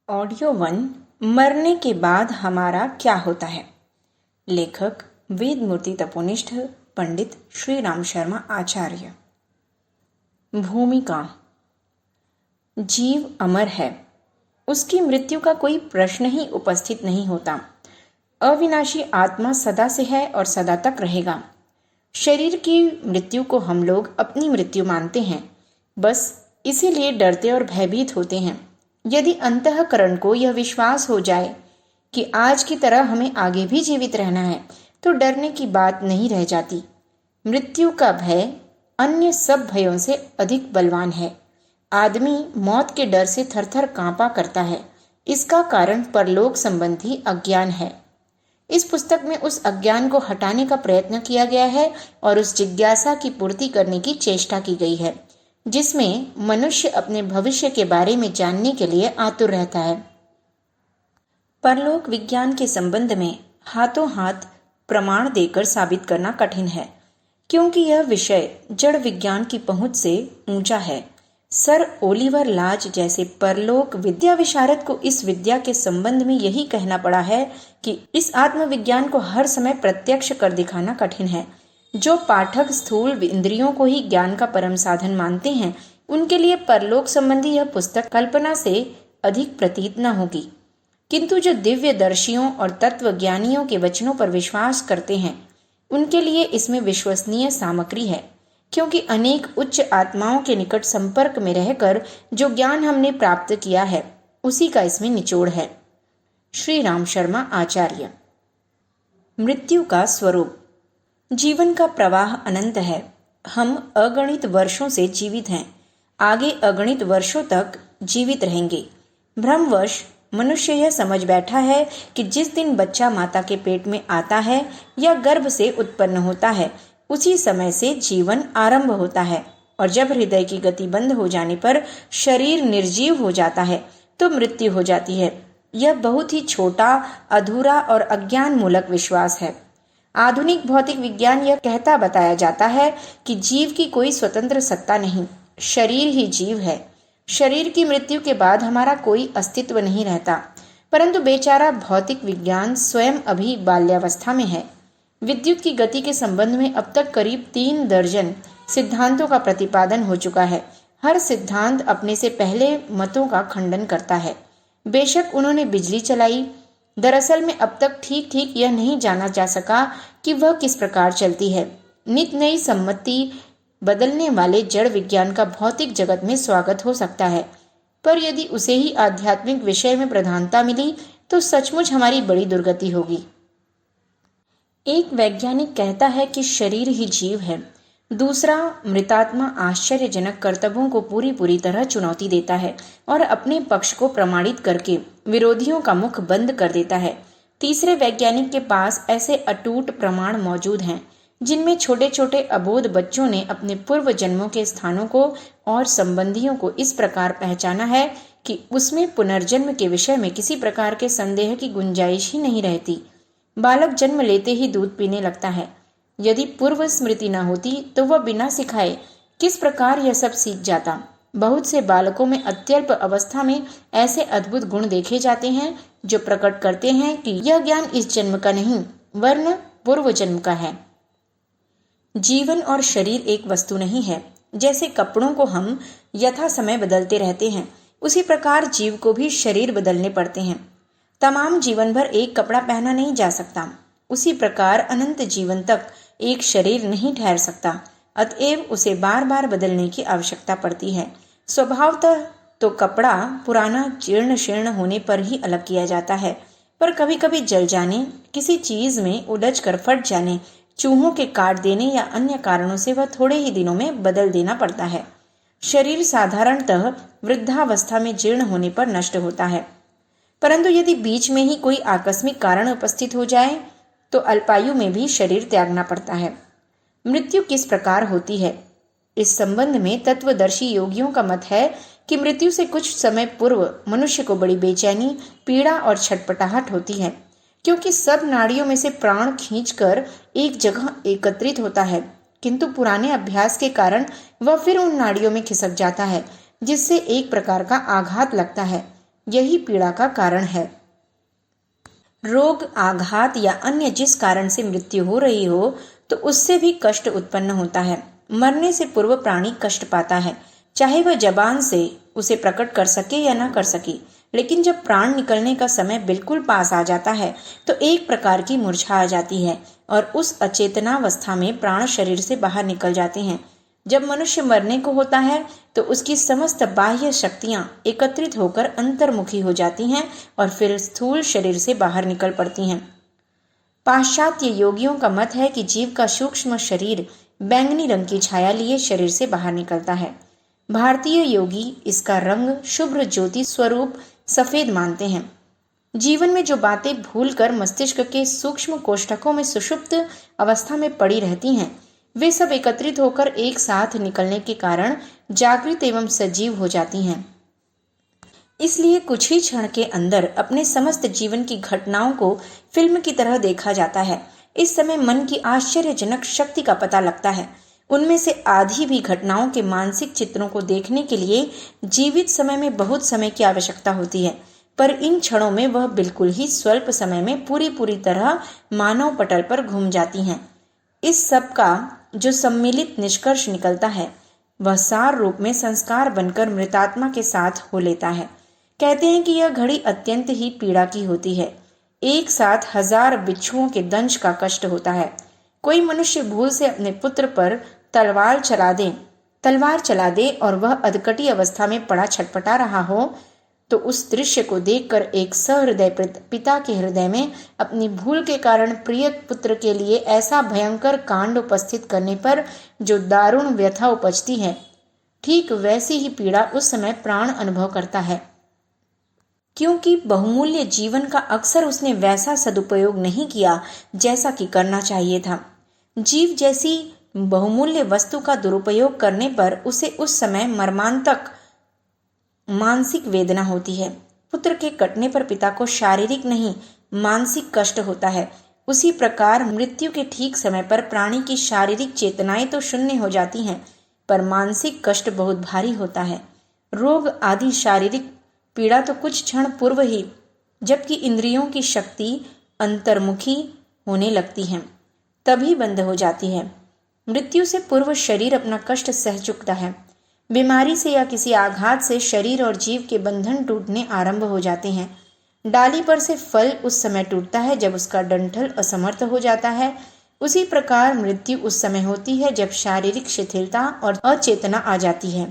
Audio one. मरने के बाद हमारा क्या होता है। लेखक वेद मूर्ति तपोनिष्ठ पंडित श्री राम शर्मा आचार्य। भूमिका। जीव अमर है, उसकी मृत्यु का कोई प्रश्न ही उपस्थित नहीं होता। अविनाशी आत्मा सदा से है और सदा तक रहेगा। शरीर की मृत्यु को हम लोग अपनी मृत्यु मानते हैं, बस इसीलिए डरते और भयभीत होते हैं। यदि अंतःकरण को यह विश्वास हो जाए कि आज की तरह हमें आगे भी जीवित रहना है, तो डरने की बात नहीं रह जाती। मृत्यु का भय अन्य सब भयों से अधिक बलवान है। आदमी मौत के डर से थरथर कांपा करता है। इसका कारण परलोक संबंधी अज्ञान है। इस पुस्तक में उस अज्ञान को हटाने का प्रयत्न किया गया है और उस जिज्ञासा की पूर्ति करने की चेष्टा की गई है, जिसमें मनुष्य अपने भविष्य के बारे में जानने के लिए आतुर रहता है। परलोक विज्ञान के संबंध में हाथों हाथ प्रमाण देकर साबित करना कठिन है, क्योंकि यह विषय जड़ विज्ञान की पहुंच से ऊंचा है। सर ओलिवर लाज जैसे परलोक विद्या विशारद को इस विद्या के संबंध में यही कहना पड़ा है कि इस आत्मविज्ञान को हर समय प्रत्यक्ष कर दिखाना कठिन है। जो पाठक स्थूल इंद्रियों को ही ज्ञान का परम साधन मानते हैं, उनके लिए परलोक संबंधी यह पुस्तक कल्पना से अधिक प्रतीत न होगी। किंतु जो दिव्य दर्शियों और तत्वज्ञानियों के वचनों पर विश्वास करते हैं, उनके लिए इसमें विश्वसनीय सामग्री है, क्योंकि अनेक उच्च आत्माओं के निकट संपर्क में रहकर जो ज्ञान हमने प्राप्त किया है, उसी का इसमें निचोड़ है। श्री राम शर्मा आचार्य। मृत्यु का स्वरूप। जीवन का प्रवाह अनंत है। हम अगणित वर्षों से जीवित हैं, आगे अगणित वर्षों तक जीवित रहेंगे। भ्रमवश मनुष्य यह समझ बैठा है कि जिस दिन बच्चा माता के पेट में आता है या गर्भ से उत्पन्न होता है, उसी समय से जीवन आरंभ होता है, और जब हृदय की गति बंद हो जाने पर शरीर निर्जीव हो जाता है तो मृत्यु हो जाती है। यह बहुत ही छोटा, अधूरा और अज्ञान मूलक विश्वास है। आधुनिक भौतिक विज्ञान यह कहता बताया जाता है कि जीव की कोई स्वतंत्र सत्ता नहीं, शरीर ही जीव है। शरीर की मृत्यु के बाद हमारा कोई अस्तित्व नहीं रहता, परंतु बेचारा भौतिक विज्ञान स्वयं अभी बाल्यावस्था में है। विद्युत की गति के संबंध में अब तक करीब 3 दर्जन सिद्धांतों का प्रतिपादन हो चुका है। हर सिद्धांत अपने से पहले मतों का खंडन करता है। बेशक उन्होंने बिजली चलाई, दरअसल में अब तक ठीक ठीक यह नहीं जाना जा सका कि वह किस प्रकार चलती है। नित नई सम्मति बदलने वाले जड़ विज्ञान का भौतिक जगत में स्वागत हो सकता है, पर यदि उसे ही आध्यात्मिक विषय में प्रधानता मिली तो सचमुच हमारी बड़ी दुर्गति होगी। एक वैज्ञानिक कहता है कि शरीर ही जीव है, दूसरा मृतात्मा आश्चर्यजनक कर्तव्यों को पूरी तरह चुनौती देता है और अपने पक्ष को प्रमाणित करके विरोधियों का मुख बंद कर देता है। तीसरे वैज्ञानिक के पास ऐसे अटूट प्रमाण मौजूद हैं, जिनमें छोटे छोटे अबोध बच्चों ने अपने पूर्व जन्मों के स्थानों को और संबंधियों को इस प्रकार पहचाना है कि उसमें पुनर्जन्म के विषय में किसी प्रकार के संदेह की गुंजाइश ही नहीं रहती। बालक जन्म लेते ही दूध पीने लगता है। यदि पूर्व स्मृति न होती तो वह बिना सिखाए किस प्रकार यह सब सीख जाता। बहुत से बालकों में अत्यल्प अवस्था में ऐसे अद्भुत गुण देखे जाते हैं जो प्रकट करते हैं कि यह ज्ञान इस जन्म का नहीं, वरन पूर्व जन्म का है। जीवन और शरीर एक वस्तु नहीं है। जैसे कपड़ों को हम यथा समय बदलते रहते हैं, उसी प्रकार जीव को भी शरीर बदलने पड़ते हैं। तमाम जीवन भर एक कपड़ा पहना नहीं जा सकता, उसी प्रकार अनंत जीवन तक एक शरीर नहीं ठहर सकता। अतएव उसे बार बार बदलने की आवश्यकता पड़ती है। स्वभावतः तो कपड़ा पुराना जीर्ण शीर्ण होने पर ही अलग किया जाता है, पर कभी कभी जल जाने, किसी चीज में उलझ कर फट जाने, चूहों के काट देने या अन्य कारणों से वह थोड़े ही दिनों में बदल देना पड़ता है। शरीर साधारणतः वृद्धावस्था में जीर्ण होने पर नष्ट होता है, परंतु यदि बीच में ही कोई आकस्मिक कारण उपस्थित हो जाए तो अल्पायु में भी शरीर त्यागना पड़ता है। मृत्यु किस प्रकार होती है, इस संबंध में तत्वदर्शी योगियों का मत है कि मृत्यु से कुछ समय पूर्व मनुष्य को बड़ी बेचैनी, पीड़ा और छटपटाहट होती है, क्योंकि सब नाड़ियों में से प्राण खींचकर एक जगह एकत्रित होता है, किंतु पुराने अभ्यास के कारण वह फिर उन नाड़ियों में खिसक जाता है, जिससे एक प्रकार का आघात लगता है। यही पीड़ा का कारण है। रोग, आघात या अन्य जिस कारण से मृत्यु हो रही हो तो उससे भी कष्ट उत्पन्न होता है। मरने से पूर्व प्राणी कष्ट पाता है, चाहे वह जबान से उसे प्रकट कर सके या ना कर सके। लेकिन जब प्राण निकलने का समय बिल्कुल पास आ जाता है तो एक प्रकार की मूर्छा आ जाती है और उस अचेतनावस्था में प्राण शरीर से बाहर निकल जाते हैं। जब मनुष्य मरने को होता है तो उसकी समस्त बाह्य शक्तियां एकत्रित होकर अंतर्मुखी हो जाती हैं और फिर स्थूल शरीर से बाहर निकल पड़ती हैं। पाश्चात्य योगियों का मत है कि जीव का सूक्ष्म शरीर बैंगनी रंग की छाया लिए शरीर से बाहर निकलता है। भारतीय योगी इसका रंग शुभ्र ज्योति स्वरूप सफेद मानते हैं। जीवन में जो बातें भूलकर मस्तिष्क के सूक्ष्म कोष्ठकों में सुषुप्त अवस्था में पड़ी रहती हैं, वे सब एकत्रित होकर एक साथ निकलने के कारण जागृत एवं सजीव हो जाती हैं। इसलिए कुछ ही क्षण के अंदर अपने समस्त जीवन की घटनाओं को फिल्म की तरह देखा जाता है। इस समय मन की आश्चर्यजनक शक्ति का पता लगता है। उनमें से आधी भी घटनाओं के मानसिक चित्रों को देखने के लिए जीवित समय में बहुत समय की आवश्यकता होती है, पर इन क्षणों में वह बिल्कुल ही स्वल्प समय में पूरी तरह मानव पटल पर घूम जाती हैं। इस सब का जो सम्मिलित निष्कर्ष निकलता है वह सार रूप में संस्कार बनकर मृतात्मा के साथ हो लेता है। कहते हैं कि यह घड़ी अत्यंत ही पीड़ा की होती है। एक साथ 1000 बिच्छुओं के दंश का कष्ट होता है। कोई मनुष्य भूल से अपने पुत्र पर तलवार चला दे और वह अधकटी अवस्था में पड़ा छटपटा रहा हो तो उस दृश्य को देखकर एक सहृदय पिता के हृदय में अपनी भूल के कारण प्रिय पुत्र के लिए ऐसा भयंकर कांड उपस्थित करने पर जो दारुण व्यथा उपजती है, ठीक वैसी ही पीड़ा उस समय प्राण अनुभव करता है। क्योंकि बहुमूल्य जीवन का अक्सर उसने वैसा सदुपयोग नहीं किया जैसा कि करना चाहिए था। जीव जैसी बहुमूल्य वस्तु का दुरुपयोग करने पर उसे उस समय मर्मांतक मानसिक वेदना होती है। पुत्र के कटने पर पिता को शारीरिक नहीं मानसिक कष्ट होता है। उसी प्रकार मृत्यु के ठीक समय पर प्राणी की शारीरिक चेतनाएं तो शून्य हो जाती हैं, पर मानसिक कष्ट बहुत भारी होता है। रोग आदि शारीरिक पीड़ा तो कुछ क्षण पूर्व ही, जबकि इंद्रियों की शक्ति अंतर्मुखी होने लगती है, तभी बंद हो जाती है। मृत्यु से पूर्व शरीर अपना कष्ट सह चुकता है। बीमारी से या किसी आघात से शरीर और जीव के बंधन टूटने आरंभ हो जाते हैं। डाली पर से फल उस समय टूटता है जब उसका डंठल असमर्थ हो जाता है। उसी प्रकार मृत्यु उस समय होती है जब शारीरिक शिथिलता और अचेतना आ जाती है।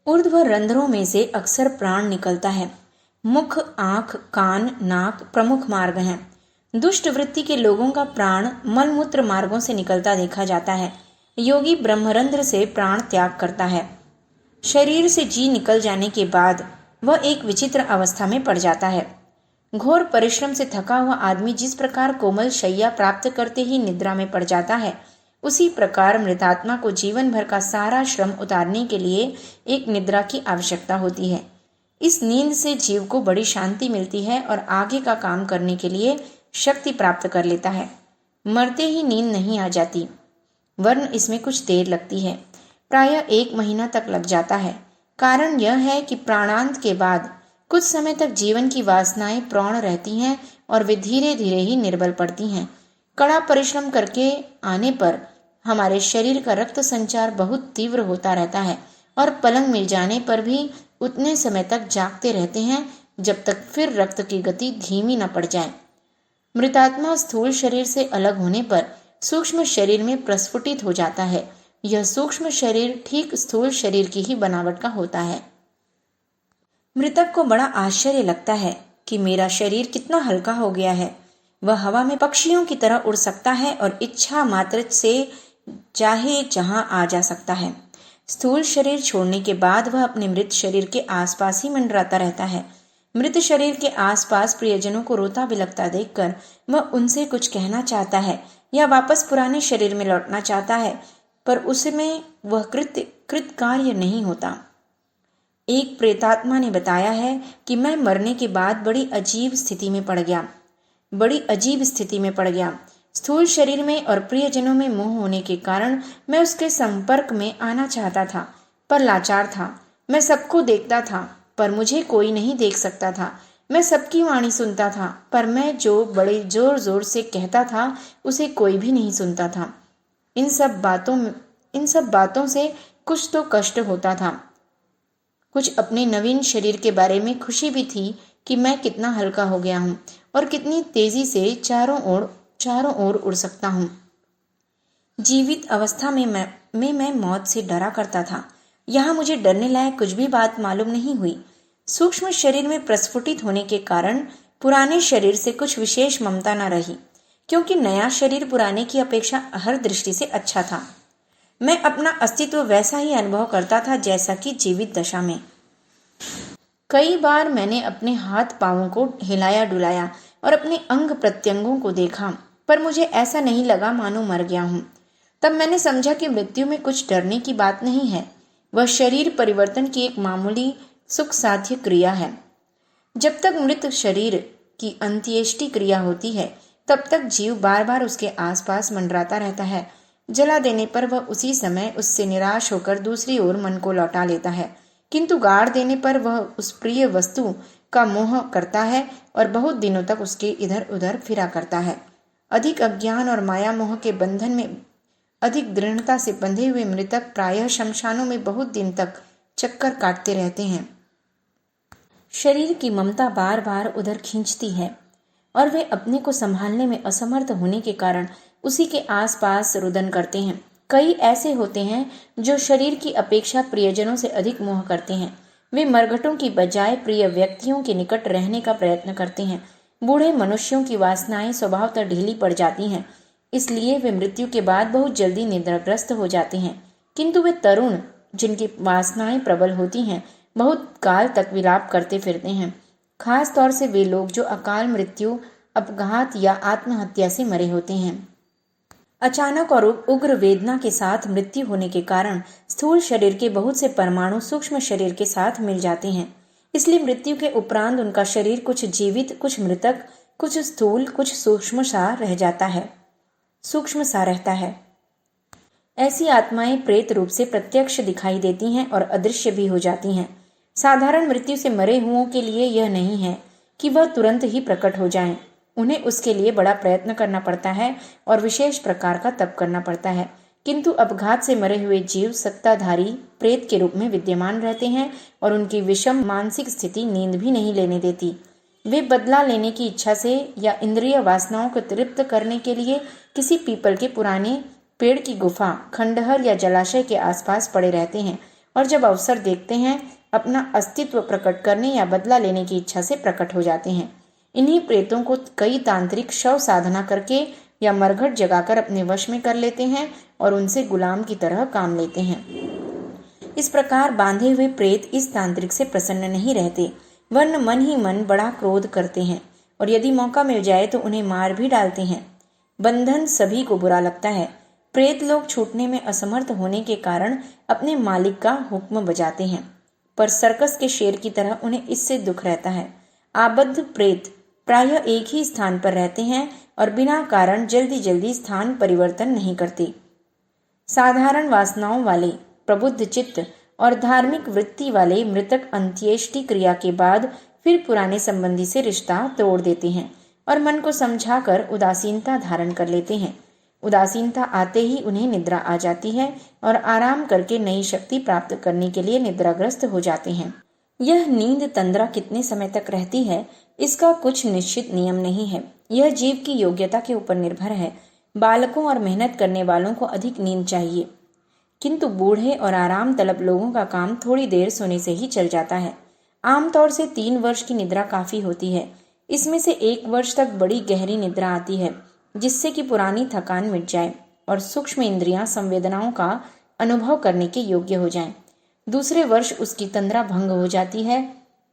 ऊर्ध्व रंध्रों में से अक्सर प्राण निकलता है। मुख, आंख, कान, नाक प्रमुख मार्ग हैं। दुष्ट वृत्ति के लोगों का प्राण मलमूत्र मार्गों से निकलता देखा जाता है। योगी ब्रह्मरंध्र से प्राण त्याग करता है। शरीर से जी निकल जाने के बाद वह एक विचित्र अवस्था में पड़ जाता है। घोर परिश्रम से थका हुआ आदमी जिस प्रकार कोमल शैया प्राप्त करते ही निद्रा में पड़ जाता है, उसी प्रकार मृतात्मा को जीवन भर का सारा श्रम उतारने के लिए एक निद्रा की आवश्यकता होती है। इस नींद से जीव को बड़ी शांति मिलती है और आगे का काम करने के लिए शक्ति प्राप्त कर लेता है। मरते ही नींद नहीं आ जाती, वरन इसमें कुछ देर लगती है। प्रायः 1 महीना तक लग जाता है। कारण यह है कि प्राणांत के बाद कुछ समय तक जीवन की वासनाएं प्रौढ़ रहती हैं और वे धीरे धीरे ही निर्बल पड़ती हैं। कड़ा परिश्रम करके आने पर हमारे शरीर का रक्त संचार बहुत तीव्र होता रहता है और पलंग मिल जाने पर भी उतने समय तक जागते रहते हैं जब तक फिर रक्त की गति धीमी न पड़ जाए। मृतात्मा स्थूल शरीर से अलग होने पर सूक्ष्म शरीर में प्रस्फुटित हो जाता है। यह सूक्ष्म शरीर ठीक स्थूल शरीर की ही बनावट का होता है। मृतक को बड़ा आश्चर्य लगता है कि मेरा शरीर कितना हल्का हो गया है। वह हवा में पक्षियों की तरह उड़ सकता है और इच्छा मात्र से चाहे जहां आ जा सकता है। स्थूल शरीर छोड़ने के बाद वह अपने मृत शरीर के आसपास ही मंडराता रहता है। मृत शरीर के आसपास प्रियजनों को रोता बिलखता देखकर वह उनसे कुछ कहना चाहता है या वापस पुराने शरीर में लौटना चाहता है, पर उसमें वह कृत कार्य नहीं होता। एक प्रेतात्मा ने बताया है कि मैं मरने के बाद बड़ी अजीब स्थिति में पड़ गया। स्थूल शरीर में और प्रियजनों में मोह होने के कारण मैं उसके संपर्क में आना चाहता था, पर लाचार था। मैं सबको देखता था, पर मुझे कोई नहीं देख सकता था। मैं सबकी वाणी सुनता था, पर मैं जो बड़े जोर जोर से कहता था उसे कोई भी नहीं सुनता था। इन सब बातों से कुछ तो कष्ट होता था, कुछ अपने नवीन शरीर के बारे में खुशी भी थी कि मैं कितना हल्का हो गया हूँ और कितनी तेजी से चारों ओर उड़ सकता हूँ। जीवित अवस्था में मैं मौत से डरा करता था। यहाँ मुझे डरने लायक कुछ भी बात मालूम नहीं हुई। सूक्ष्म शरीर में प्रस्फुटित होने के कारण पुराने शरीर से कुछ विशेष ममता न रही, क्योंकि नया शरीर पुराने की अपेक्षा हर दृष्टि से अच्छा था। मैं अपना अस्तित्व वैसा ही अनुभव करता था जैसा कि जीवित दशा में। कई बार मैंने अपने हाथ पांवों को हिलाया डुलाया और अपने अंग प्रत्यंगों को देखा, पर मुझे ऐसा नहीं लगा मानो मर गया हूँ। तब मैंने समझा कि मृत्यु में कुछ डरने की बात नहीं है, वह शरीर परिवर्तन की एक मामूली सुख साध्य क्रिया है। जब तक मृत शरीर की अंत्येष्टि क्रिया होती है तब तक जीव बार बार उसके आसपास मंडराता रहता है। जला देने पर वह उसी समय उससे निराश होकर दूसरी ओर मन को लौटा लेता है, किंतु गाड़ देने पर वह उस प्रिय वस्तु का मोह करता है और बहुत दिनों तक उसके इधर उधर फिरा करता है। अधिक अज्ञान और माया मोह के बंधन में अधिक दृढ़ता से बंधे हुए मृतक प्रायः शमशानों में बहुत दिन तक चक्कर काटते रहते हैं। शरीर की ममता बार बार उधर खींचती है और वे अपने को संभालने में असमर्थ होने के कारण उसी के आसपास रुदन करते हैं। कई ऐसे होते हैं जो शरीर की अपेक्षा प्रियजनों से अधिक मोह करते हैं। वे मरघटों की बजाय प्रिय व्यक्तियों के निकट रहने का प्रयत्न करते हैं। बूढ़े मनुष्यों की वासनाएं स्वभावतः ढीली पड़ जाती हैं, इसलिए वे मृत्यु के बाद बहुत जल्दी निद्राग्रस्त हो जाते हैं। किंतु वे तरुण जिनकी वासनाएं प्रबल होती हैं बहुत काल तक विलाप करते फिरते हैं। खास तौर से वे लोग जो अकाल मृत्यु, अपघात या आत्महत्या से मरे होते हैं। अचानक और उग्र वेदना के साथ मृत्यु होने के कारण स्थूल शरीर के बहुत से परमाणु सूक्ष्म शरीर के साथ मिल जाते हैं। इसलिए मृत्यु के उपरांत उनका शरीर कुछ जीवित, कुछ मृतक, कुछ स्थूल, कुछ सूक्ष्म सा रहता है। ऐसी आत्माएं प्रेत रूप से प्रत्यक्ष दिखाई देती हैं और अदृश्य भी हो जाती हैं। साधारण मृत्यु से मरे हुओं के लिए यह नहीं है कि वह तुरंत ही प्रकट हो जाएं। उन्हें उसके लिए बड़ा प्रयत्न करना पड़ता है और विशेष प्रकार का तप करना पड़ता है। किंतु अपघात से मरे हुए जीव सत्ताधारी प्रेत के रूप में विद्यमान रहते हैं और उनकी विषम मानसिक स्थिति नींद भी नहीं लेने देती। वे बदला लेने की इच्छा से या इंद्रिय वासनाओं को तृप्त करने के लिए किसी पीपल के पुराने पेड़ की गुफा, खंडहर या जलाशय के आसपास पड़े रहते हैं और जब अवसर देखते हैं अपना अस्तित्व प्रकट करने या बदला लेने की इच्छा से प्रकट हो जाते हैं। इन्हीं प्रेतों को कई तांत्रिक शव साधना करके या मरघट जगाकर अपने वश में कर लेते हैं और उनसे गुलाम की तरह काम लेते हैं। इस प्रकार बांधे हुए प्रेत इस तांत्रिक से प्रसन्न नहीं रहते, वरन मन ही मन बड़ा क्रोध करते हैं और यदि मौका मिल जाए तो उन्हें मार भी डालते हैं। बंधन सभी को बुरा लगता है। प्रेत लोग छूटने में असमर्थ होने के कारण अपने मालिक का हुक्म बजाते हैं, पर सर्कस के शेर की तरह उन्हें इससे दुख रहता है। आबद्ध प्रेत प्रायः एक ही स्थान पर रहते हैं और बिना कारण जल्दी जल्दी स्थान परिवर्तन नहीं करते। साधारण वासनाओं वाले, प्रबुद्ध चित्त और धार्मिक वृत्ति वाले मृतक अंत्येष्टि क्रिया के बाद फिर पुराने संबंधी से रिश्ता तोड़ देते हैं और मन को समझाकर उदासीनता धारण कर लेते हैं। उदासीनता आते ही उन्हें निद्रा आ जाती है और आराम करके नई शक्ति प्राप्त करने के लिए निद्राग्रस्त हो जाते हैं। यह नींद तंद्रा कितने समय तक रहती है, इसका कुछ निश्चित नियम नहीं है। यह जीव की योग्यता के ऊपर निर्भर है। बालकों और मेहनत करने वालों को अधिक नींद चाहिए, किंतु बूढ़े और आराम तलब लोगों का काम थोड़ी देर सोने से ही चल जाता है। आमतौर से 3 वर्ष की निद्रा काफी होती है। इसमें से 1 वर्ष तक बड़ी गहरी निद्रा आती है, जिससे कि पुरानी थकान मिट जाए और सूक्ष्म इंद्रियां संवेदनाओं का अनुभव करने के योग्य हो जाएं। दूसरे वर्ष उसकी तंद्रा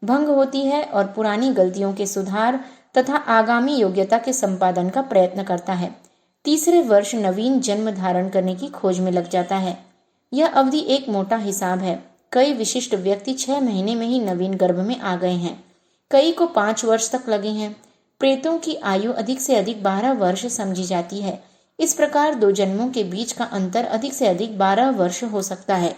भंग होती है और पुरानी गलतियों के सुधार तथा आगामी योग्यता के संपादन का प्रयत्न करता है। तीसरे वर्ष नवीन जन्म धारण करने की खोज में लग जाता है। यह अवधि एक मोटा हिसाब है। कई विशिष्ट व्यक्ति 6 महीने में ही नवीन गर्भ में आ गए हैं, कई को 5 वर्ष तक लगे हैं। प्रेतों की आयु अधिक से अधिक 12 वर्ष समझी जाती है। इस प्रकार 2 जन्मों के बीच का अंतर अधिक से अधिक 12 वर्ष हो सकता है।